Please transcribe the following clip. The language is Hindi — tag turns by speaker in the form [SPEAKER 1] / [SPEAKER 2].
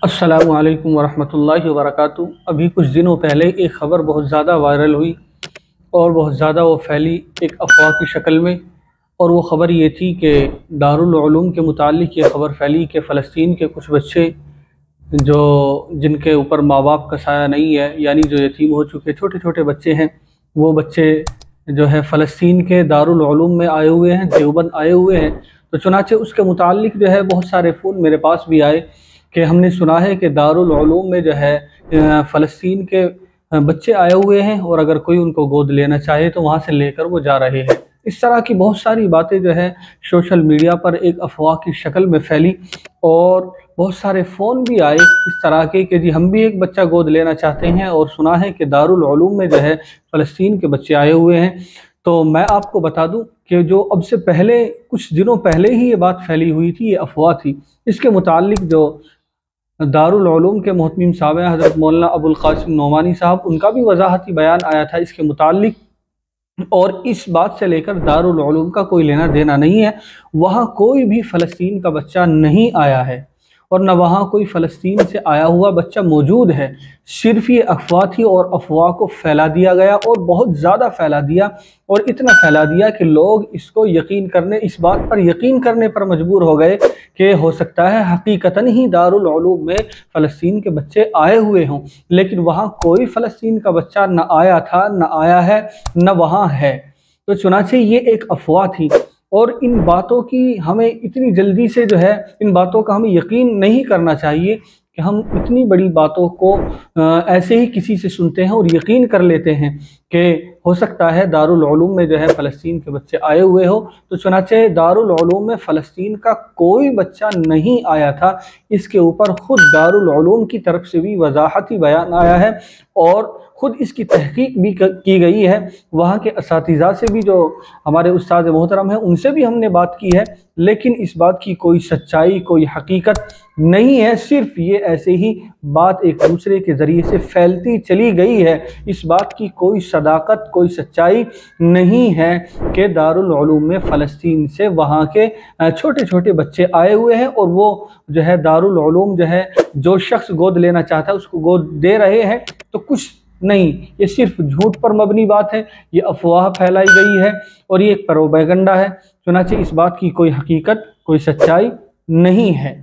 [SPEAKER 1] अस्सलामु अलैकुम वरहमतुल्लाहि वबरकातुहू। अभी कुछ दिनों पहले एक ख़बर बहुत ज़्यादा वायरल हुई और बहुत ज़्यादा वो फैली एक अफवाह की शक्ल में। और वो ख़बर ये थी कि दारुल उलूम के मुतालिक ये ख़बर फैली कि फ़लस्तीन के कुछ बच्चे जो जिनके ऊपर माँ बाप का साया नहीं है, यानी जो यतीम हो चुके छोटे छोटे बच्चे हैं, वो बच्चे जो है फ़लस्तीन के दारुल उलूम में आए हुए हैं, देवबंद आए हुए हैं। तो चुनाचे उसके मुतालिक जो है बहुत सारे फ़ोन मेरे पास भी आए कि हमने सुना है कि दारुल उलूम में जो है फ़लस्तीन के बच्चे आए हुए हैं और अगर कोई उनको गोद लेना चाहे तो वहाँ से लेकर वो जा रहे हैं। इस तरह की बहुत सारी बातें जो है सोशल मीडिया पर एक अफवाह की शक्ल में फैली और बहुत सारे फ़ोन भी आए इस तरह के कि जी हम भी एक बच्चा गोद लेना चाहते हैं और सुना है कि दारुल उलूम में जो है फ़लस्तीन के बच्चे आए हुए हैं। तो मैं आपको बता दूं कि जो अब से पहले कुछ दिनों पहले ही ये बात फैली हुई थी, ये अफवाह थी। इसके मुतालिक जो दारुल उलूम के मोहतमिम साहब हैं हज़रत मौलाना अबुल क़ासिम नोमानी साहब, उनका भी वजाहती बयान आया था इसके मुतालिक। और इस बात से लेकर दारुल उलूम का कोई लेना देना नहीं है, वहाँ कोई भी फ़लस्तीन का बच्चा नहीं आया है और न वहाँ कोई फ़लस्तीन से आया हुआ बच्चा मौजूद है। सिर्फ़ ये अफवाह थी और अफवाह को फैला दिया गया और बहुत ज़्यादा फैला दिया और इतना फैला दिया कि लोग इसको इस बात पर यकीन करने पर मजबूर हो गए कि हो सकता है हकीकतन ही दारुल उलूम में फ़लस्तीन के बच्चे आए हुए हों, लेकिन वहाँ कोई फ़लस्तीन का बच्चा न आया था, न आया है, न वहाँ है। तो चुनाचे ये एक अफवाह थी और इन बातों की हमें इतनी जल्दी से जो है इन बातों का हमें यकीन नहीं करना चाहिए कि हम इतनी बड़ी बातों को ऐसे ही किसी से सुनते हैं और यकीन कर लेते हैं कि हो सकता है दारुल उलूम में जो है फ़लस्तीन के बच्चे आए हुए हो। तो चुनाचे दारुल उलूम में फ़लस्तीन का कोई बच्चा नहीं आया था। इसके ऊपर ख़ुद दारुल उलूम की तरफ से भी वजाहती बयान आया है और ख़ुद इसकी तहकीक भी की गई है। वहाँ के असातिज़ा से भी, जो हमारे उस्ताद मोहतरम हैं, उनसे भी हमने बात की है, लेकिन इस बात की कोई सच्चाई, कोई हकीकत नहीं है। सिर्फ़ ये ऐसे ही बात एक दूसरे के ज़रिए से फैलती चली गई है। इस बात की कोई सदाकत, कोई सच्चाई नहीं है कि दारुल उलूम में फ़लस्तीन से वहाँ के छोटे छोटे बच्चे आए हुए हैं और वो जो है दारुल उलूम जो है जो शख्स गोद लेना चाहता है उसको गोद दे रहे हैं। तो कुछ नहीं, ये सिर्फ झूठ पर मबनी बात है, ये अफवाह फैलाई गई है और ये एक प्रोपेगेंडा है। चुनांचे इस बात की कोई हकीकत, कोई सच्चाई नहीं है।